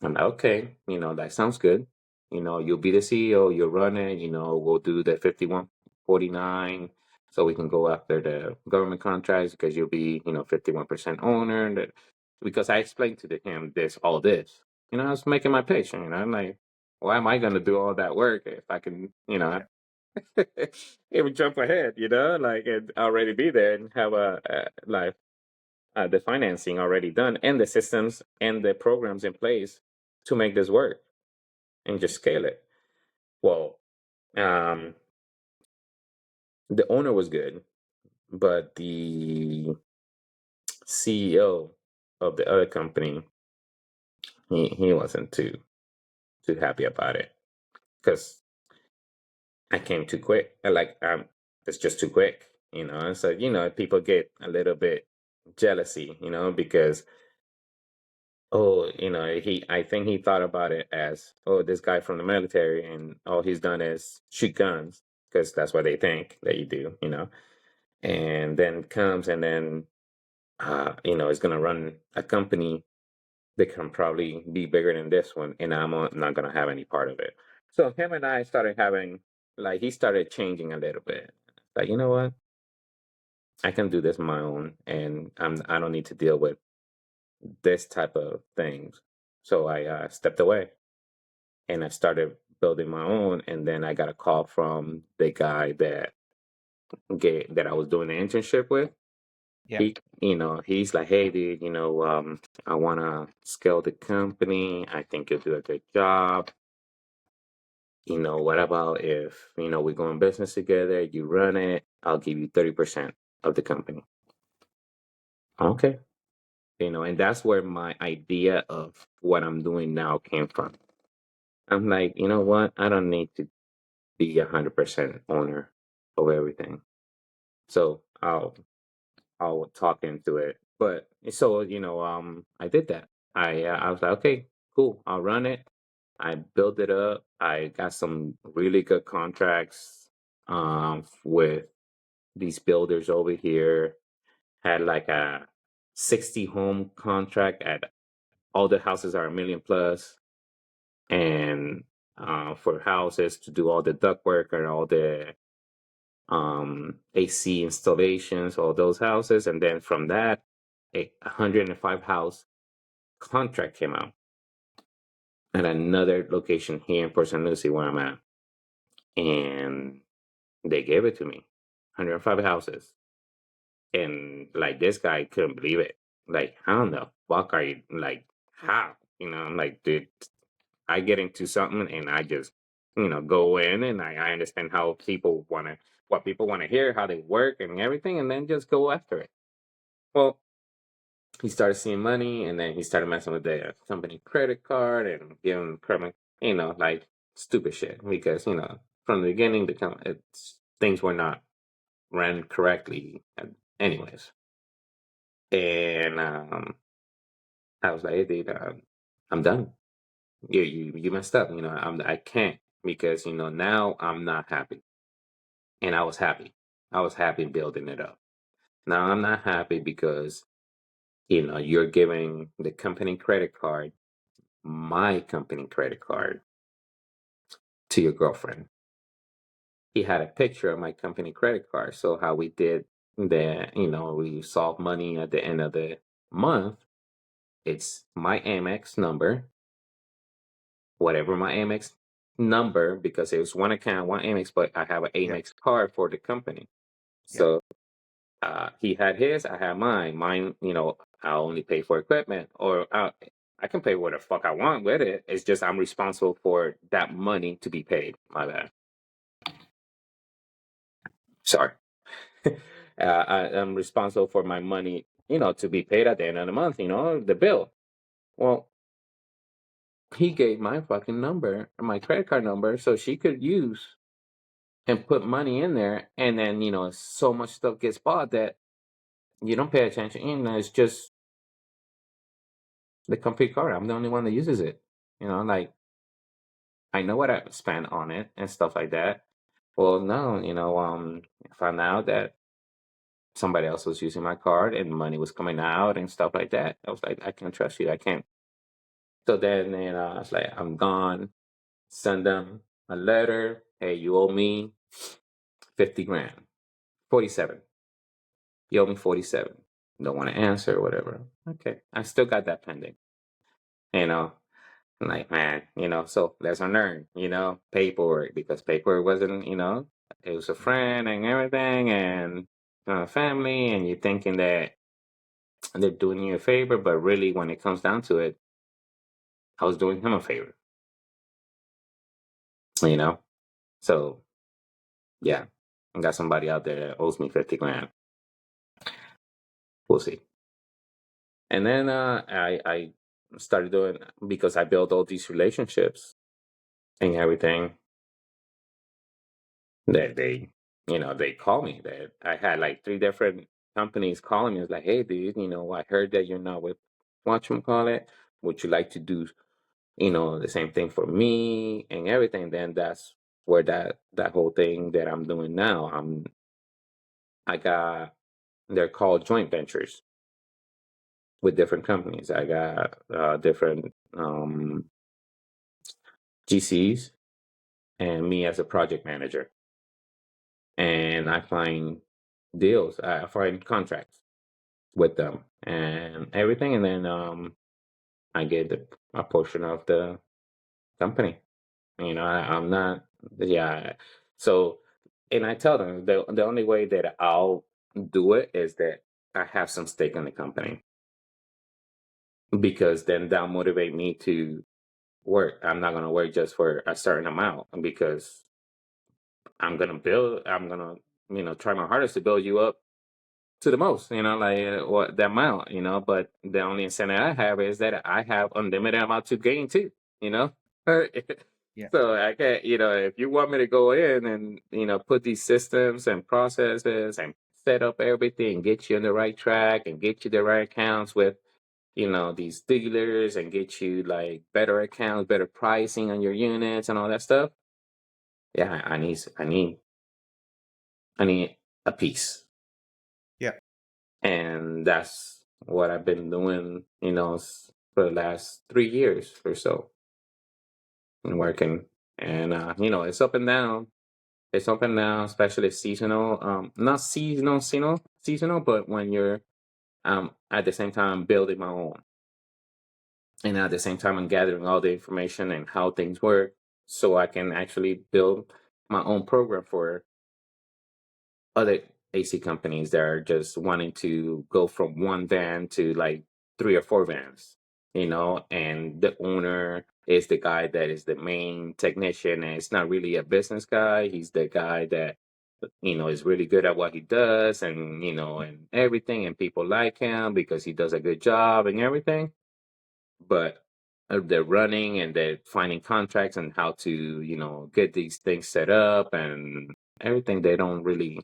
I'm like, okay, that sounds good. You'll be the CEO, you'll run it, we'll do the 5149 so we can go after the government contracts because you'll be, 51% owner. Because I explained to him all this. I was making my pitch, I'm like, why am I going to do all that work if I can, Yeah. even jump ahead, like and already be there and have like the financing already done and the systems and the programs in place to make this work and just scale it. Well, um, the owner was good, but the CEO of the other company, he wasn't too happy about it because I came too quick. It's just too quick, And so people get a little bit jealousy, because I think he thought about it as, oh, this guy from the military, and all he's done is shoot guns because that's what they think that you do. And then comes and then is gonna run a company that can probably be bigger than this one, and I'm not gonna have any part of it. So him and I started having he started changing a little bit. Like, you know what? I can do this on my own, and I don't need to deal with this type of things. So I stepped away and I started building my own. And then I got a call from the guy that I was doing the internship with. Yeah. He's like, hey, dude, I want to scale the company. I think you'll do a good job. What about if, we go in business together, you run it, I'll give you 30% of the company. Okay. And that's where my idea of what I'm doing now came from. I'm like, you know what? I don't need to be 100% owner of everything. So I'll talk into it. But so I did that. I was like, okay, cool. I'll run it. I built it up. I got some really good contracts with these builders over here. Had like a 60 home contract at all the houses are a million plus, and for houses to do all the ductwork and all the AC installations, all those houses, and then from that, 105 house contract came out at another location here in Port St. Lucie where I'm at, and they gave it to me, 105 houses, and like this guy couldn't believe it. Like, how in the fuck are you like how? I'm like, dude, I get into something and I just, go in and I understand how people wanna what people wanna hear, how they work and everything, and then just go after it. Well, he started seeing money and then he started messing with the company credit card and giving credit, like stupid shit. Because, from the beginning things were not ran correctly anyways. And I was like, hey, dude, I'm done. You messed up. I can't because now I'm not happy, and I was happy. I was happy building it up. Now I'm not happy because you're giving the company credit card, my company credit card, to your girlfriend. He had a picture of my company credit card. So how we did we solve money at the end of the month. It's my Amex number, whatever my Amex number, because it was one account, one Amex, but I have an Yeah. Amex card for the company. Yeah. So he had his, I had mine. Mine, I only pay for equipment, or I can pay what the fuck I want with it. It's just I'm responsible for that money to be paid. My bad. Sorry. I'm responsible for my money, to be paid at the end of the month, the bill. Well, he gave my fucking number, my credit card number, so she could use and put money in there. And then, so much stuff gets bought that you don't pay attention. It's just the complete card. I'm the only one that uses it. Like I know what I spent on it and stuff like that. Well, no, I found out that somebody else was using my card and money was coming out and stuff like that. I was like, I can't trust you. I can't. So then, I was like, I'm gone. Send them a letter. Hey, you owe me 50 grand. 47. You owe me 47. Don't want to answer or whatever. Okay. I still got that pending. You know, like, man, so lesson learned, paperwork, because paperwork wasn't, it was a friend and everything and family, and you're thinking that they're doing you a favor, but really when it comes down to it, I was doing him a favor, you know? So, yeah, I got somebody out there that owes me 50 grand. We'll see. And then I started doing, because I built all these relationships and everything, that they call me. That I had like three different companies calling me. It's like, hey, dude, I heard that you're not with whatchamacallit. Would you like to do, the same thing for me and everything? Then that's where that whole thing that I'm doing now. I got they're called joint ventures with different companies. I got different GCs and me as a project manager, and I find deals. I find contracts with them and everything, and then I get a portion of the company. I'm not, yeah. So, and I tell them the only way that I'll do it is that I have some stake in the company, because then that'll motivate me to work. I'm not gonna work just for a certain amount, because I'm gonna try my hardest to build you up to the most, like what the amount, but the only incentive I have is that I have unlimited amount to gain too, you know. Yeah. So I can't, if you want me to go in and put these systems and processes and set up everything, get you on the right track and get you the right accounts with these dealers, and get you like better accounts, better pricing on your units and all that stuff. Yeah, I need a piece. Yeah. And that's what I've been doing, for the last 3 years or so, and working. And it's up and down. It's up and down, especially seasonal. Not seasonal, but when you're at the same time building my own. And at the same time, I'm gathering all the information and how things work so I can actually build my own program for other AC companies that are just wanting to go from one van to like 3 or 4 vans, and the owner is the guy that is the main technician, and it's not really a business guy. He's the guy that, is really good at what he does, and everything, and people like him because he does a good job and everything. But they're running and they're finding contracts and how to, get these things set up and everything. They don't really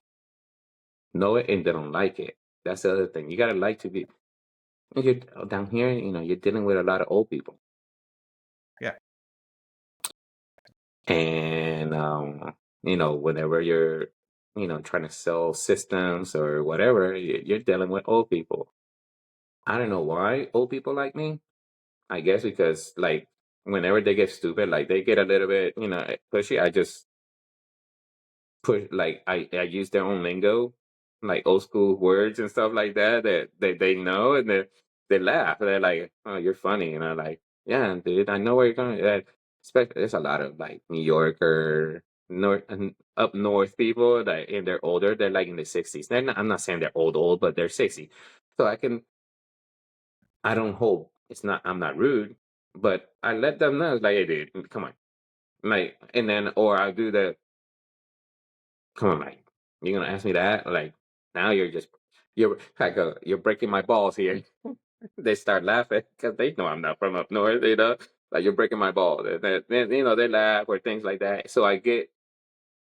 know it and they don't like it. That's the other thing. You gotta like to be. You're down here. You're dealing with a lot of old people, Yeah. and whenever you're, trying to sell systems or whatever, you're dealing with old people. I don't know why old people like me. I guess because like whenever they get stupid, like they get a little bit, pushy. I just put like I use their own lingo, like old school words and stuff like that they know, and they laugh. They're like, "Oh, you're funny," and I'm like, "Yeah, dude, I know where you're going." Especially there's a lot of like New Yorker, north and up north people that and they're older. They're like in the 60s. I'm not saying they're old, but they're 60. So I don't hold. It's not. I'm not rude, but I let them know. It's like, hey, dude, come on, like, and then or I'll do the come on, Mike. You're gonna ask me that? Like now you're breaking my balls here. They start laughing because they know I'm not from up north. Like you're breaking my balls. Then they laugh or things like that. So I get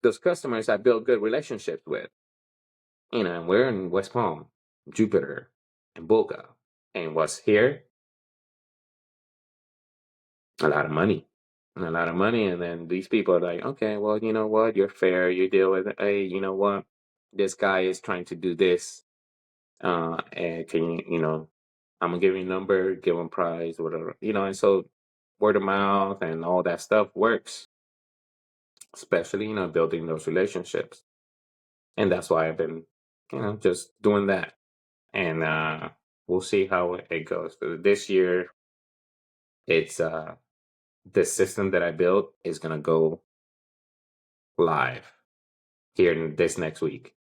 those customers I build good relationships with. And we're in West Palm, Jupiter, and Boca, and what's here a lot of money. A lot of money, and then these people are like, okay, well, you know what? You're fair. You deal with it. Hey, you know what? This guy is trying to do this. And can I'm gonna give you a number, give him prize, whatever, and so word of mouth and all that stuff works, especially, building those relationships. And that's why I've been, just doing that. And we'll see how it goes. So this year, it's the system that I built is gonna go live here in this next week.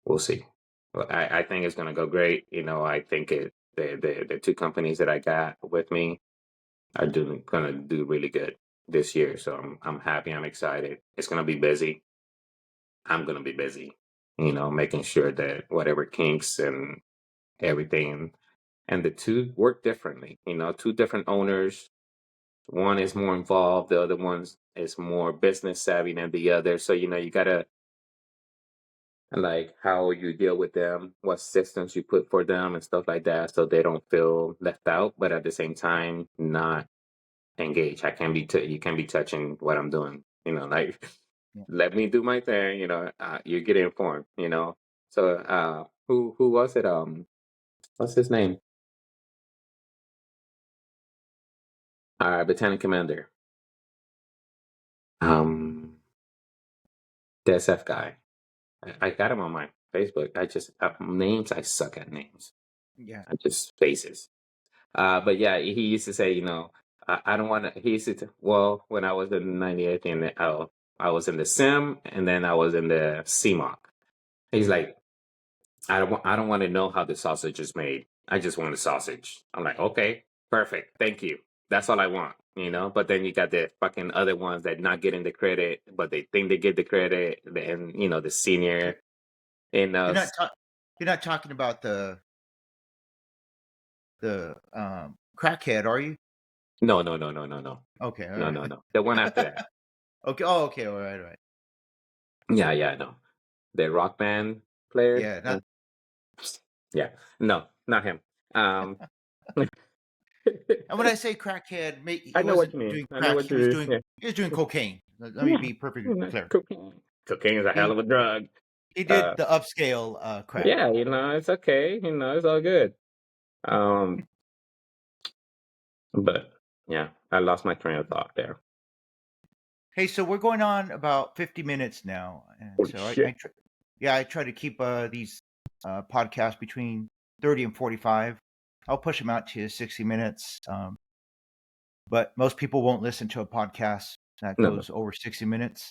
We'll see. Well, I think it's gonna go great. I think the two companies that I got with me are gonna do really good this year. So I'm happy. I'm excited. It's gonna be busy. I'm gonna be busy. Making sure that whatever kinks and everything, and the two work differently. Two different owners. One is more involved. The other one's is more business savvy than the other. So you gotta like how you deal with them, what systems you put for them, and stuff like that, so they don't feel left out. But at the same time, not engage. I can't be you can't be touching what I'm doing. Like Yeah. let me do my thing. You get informed. So who was it? What's his name? Our Lieutenant Commander. Um, the SF guy. I got him on my Facebook. I just names. I suck at names. Yeah. I just faces. But yeah, he used to say, I don't want to. He used to. Well, when I was in 98, and I was in the sim, and then I was in the CMOC. He's like, I don't want to know how the sausage is made. I just want the sausage. I'm like, okay, perfect, thank you. That's all I want. But then you got the fucking other ones that not getting the credit, but they think they get the credit, and the senior and You're not you're not talking about the crackhead, are you? no, no, no, no, no, no, Okay, all no, right. no, no. The one after that. Okay. Oh, okay. All right. All right. Yeah, yeah, no. The rock band player. Yeah. Not. Yeah, no, not him. Um, And when I say crackhead, I he know what wasn't you mean. doing I know crack. what you mean. Yeah, He was doing cocaine. Let me yeah. be perfectly clear. Cocaine. Cocaine is a hell He of a drug. he did Uh, the upscale crack. yeah, it's okay. It's all good. Um, but yeah, I lost my train of thought there. Hey, so we're going on about 50 minutes now, and Holy so shit. I try to keep these podcasts between 30 and 45. I'll push them out to 60 minutes. but most people won't listen to a podcast that No. goes over 60 minutes.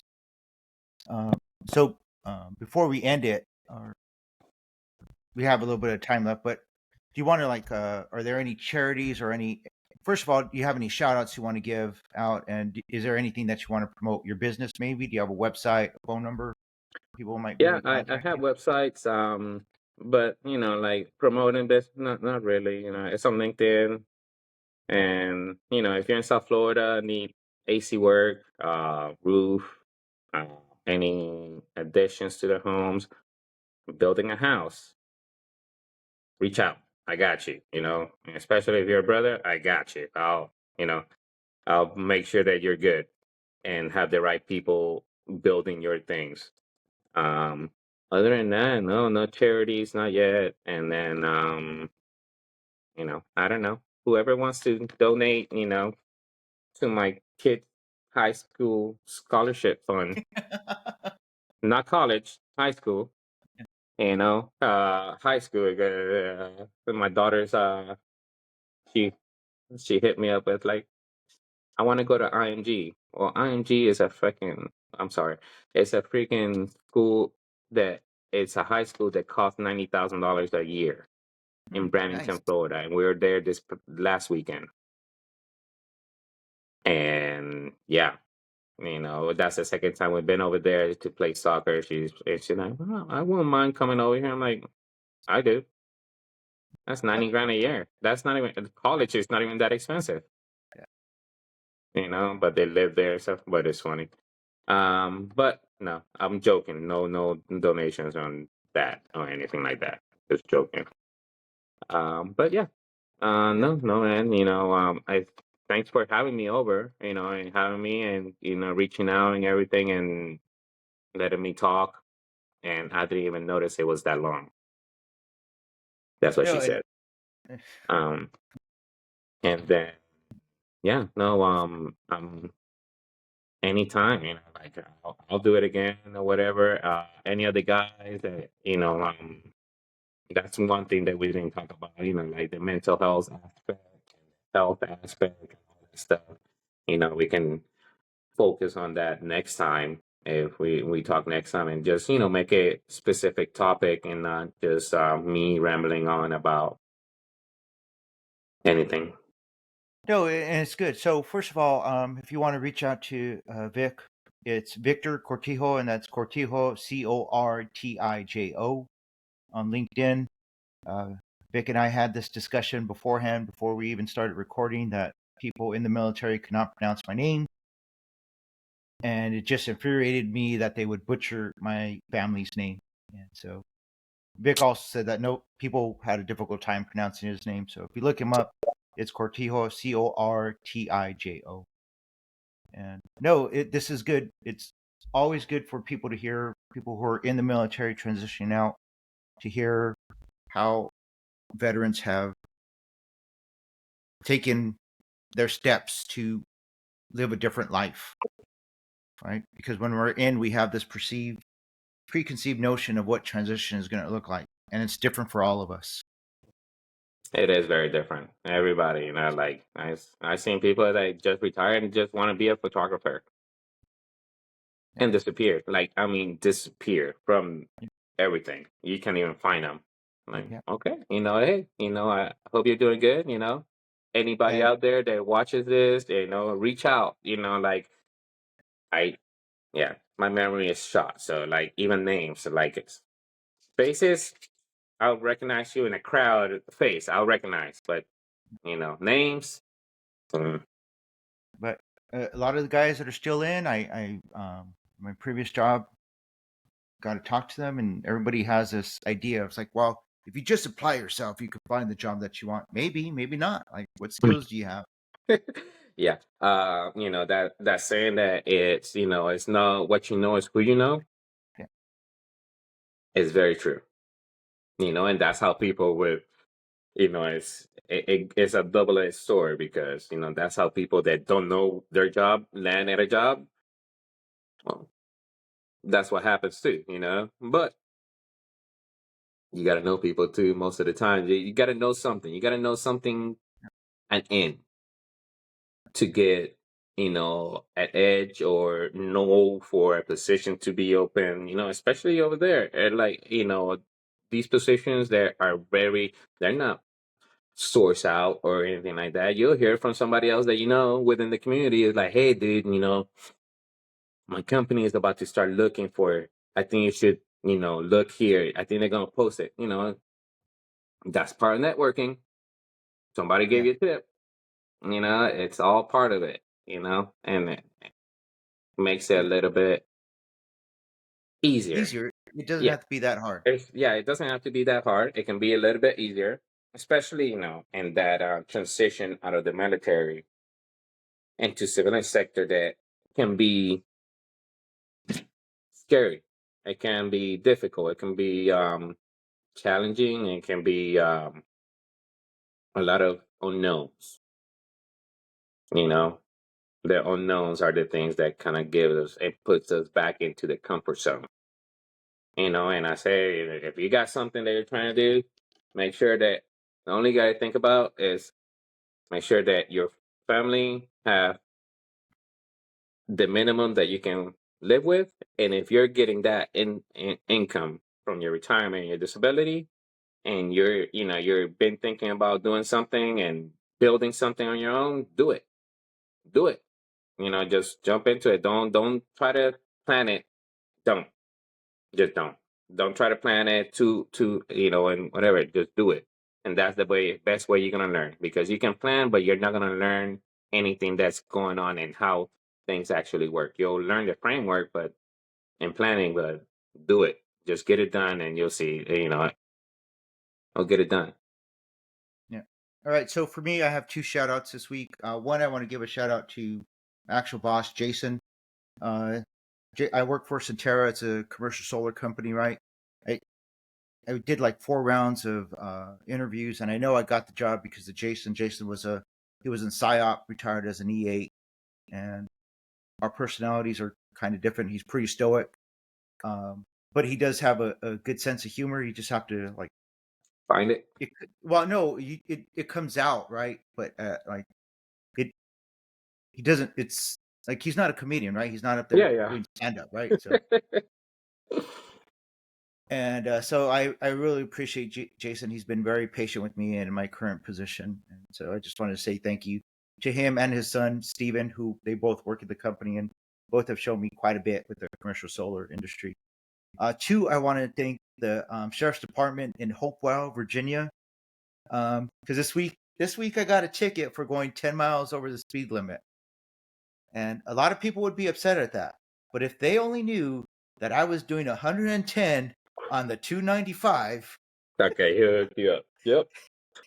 So before we end it, or we have a little bit of time left, but do you want to are there any charities or any, first of all, do you have any shout outs you want to give out? And is there anything that you want to promote your business? Maybe, do you have a website, a phone number people might be able Yeah, to I contact have you? websites, but like promoting this, not really. It's on LinkedIn, and if you're in South Florida, need AC work, roof, uh, any additions to the homes, building a house, reach out. I got you. Especially if you're a brother, I got you. You know, I'll make sure that you're good and have the right people building your things. Um, Other than that, no charities, not yet. And then, I don't know. Whoever wants to donate, to my kid high school scholarship fund, not college, high school. High school. My daughter's, she she hit me up with like, I want to go to IMG. Well, IMG is a freaking, I'm sorry, it's a freaking school that it's a high school that costs $90,000 a year in Nice. Bradenton, Florida, and we were there this last weekend. And yeah, that's the second time we've been over there to play soccer. She's like, well, I wouldn't mind coming over here. I'm like, I do. That's 90 grand a year. That's not even college. Is not even that expensive, Yeah. But they live there, so but it's funny. But no, I'm joking. No donations on that or anything like that. Just joking. But yeah, Yeah. no, man. I thanks for having me over. And having me and reaching out and everything and letting me talk. And I didn't even notice it was that long. That's what she No, and said. Um, and then yeah, no, anytime, like I'll do it again or whatever. Any other guys that that's one thing that we didn't talk about, like the mental health aspect, and all that stuff. We can focus on that next time if we talk next time and just, make a specific topic and not just me rambling on about anything. no, and it's good. So first of all, if you want to reach out to Vic, it's Victor Cortijo, and that's Cortijo, Cortijo, on LinkedIn. Uh, Vic and I had this discussion beforehand, before we even started recording, that people in the military could not pronounce my name, and it just infuriated me that they would butcher my family's name. And so Vic also said that no people had a difficult time pronouncing his name. So if you look him up, it's Cortijo, Cortijo. And no, this is good. It's always good for people to hear, people who are in the military transitioning out, to hear how veterans have taken their steps to live a different life, right? Because when we're in, we have this preconceived notion of what transition is going to look like, and it's different for all of us. It is very different. Everybody, like I seen people that just retired and just want to be a photographer Yeah, and disappear. Like, I mean, disappear from everything. You can't even find them. Like, yeah, okay, hey, I hope you're doing good. Anybody and out there that watches this, reach out. Like I, yeah, my memory is shot. So like even names, like it's faces, I'll recognize you in a crowd face. I'll recognize, but names. mm, but a lot of the guys that are still in, my previous job, got to talk to them, and everybody has this idea. It's like, well, if you just apply yourself, you could find the job that you want. Maybe, maybe not. Like, what skills do you have? yeah. That saying that it's not what you know, it's who you know Yeah, is very true. And that's how people with it's a double-edged sword because that's how people that don't know their job land at a job. Well, that's what happens too. But you got to know people too. Most of the time, you got to know something. You got to know something, an end. to get, at edge or know for a position to be open, especially over there. And like, these positions that are they're not source out or anything like that. You'll hear from somebody else that within the community is like, hey, dude, my company is about to start looking for. I think you should, look here. I think they're gonna post it. That's part of networking. Somebody gave Yeah. you a tip. It's all part of it. And it makes it a Yeah. little bit easier. Easier. It doesn't Yeah, have to be that hard. it doesn't have to be that hard. It can be a little bit easier, especially in that transition out of the military into civilian sector that can be scary. It can be difficult. It can be challenging. It can be a lot of unknowns. You know, the unknowns are the things that kind of give us, it puts us back into the comfort zone. And I say, if you got something that you're trying to do, make sure that the only got to think about is make sure that your family have the minimum that you can live with, and if you're getting that in income from your retirement and your disability, and you've been thinking about doing something and building something on your own, do it. Just jump into it. Don't try to plan it. Don't just don't try to plan it and whatever. Just do it, and that's the best way you're gonna learn, because you can plan, but you're not gonna learn anything that's going on and how things actually work. You'll learn the framework, but in planning, but do it. Just get it done, and you'll see. I'll get it done. Yeah. All right. So for me, I have two shout outs this week. One, I want to give a shout out to my actual boss, Jason. Uh, I work for Cinterra. It's a commercial solar company, right? I, I did like 4 rounds of interviews, and I know I got the job because of Jason. Jason he was in PSYOP, retired as an E8, and our personalities are kind of different. He's pretty stoic, um, but he does have a good sense of humor. You just have to like Find it. well, no, it comes out right, but like it he doesn't. It's like he's not a comedian, right? He's not up Yeah, there yeah. doing stand up, right? So and so I really appreciate Jason. He's been very patient with me in my current position, and so I just wanted to say thank you to him and his son Steven, who they both work at the company and both have shown me quite a bit with the commercial solar industry. Two, I want to thank the sheriff's department in Hopewell, Virginia, because this week I got a ticket for going 10 miles over the speed limit, and a lot of people would be upset at that. But if they only knew that I was doing 110 on the 295 Okay, he'll hook you up. Yep.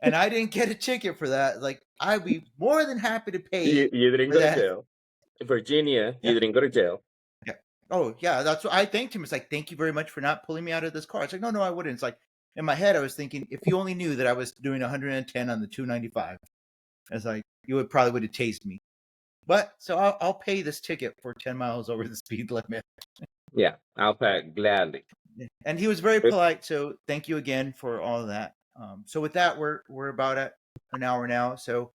and I didn't get a ticket for that, like I'd be more than happy to You, pay you didn't for go to that. jail. Virginia, Yeah. you didn't go to jail. Yeah. Oh yeah, that's what I thanked him. It's like, thank you very much for not pulling me out of this car. It's like, no, I wouldn't. It's like in my head I was thinking, if you only knew that I was doing 110 on the 295, it's like you would have tased me. But so I'll pay this ticket for 10 miles over the speed limit. Yeah, I'll pack gladly. And he was very polite, so thank you again for all of that. So with that, we're about at an hour now. So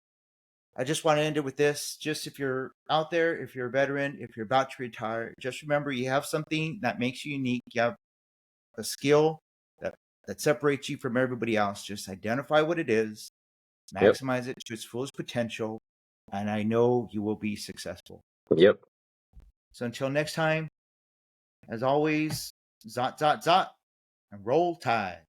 I just want to end it with this. Just if you're out there, if you're a veteran, if you're about to retire, just remember you have something that makes you unique. You have a skill that separates you from everybody else. Just identify what it is, Yep. maximize it to its fullest potential, and I know you will be successful. Yep. So until next time, as always, zot, zot, zot, and roll tide.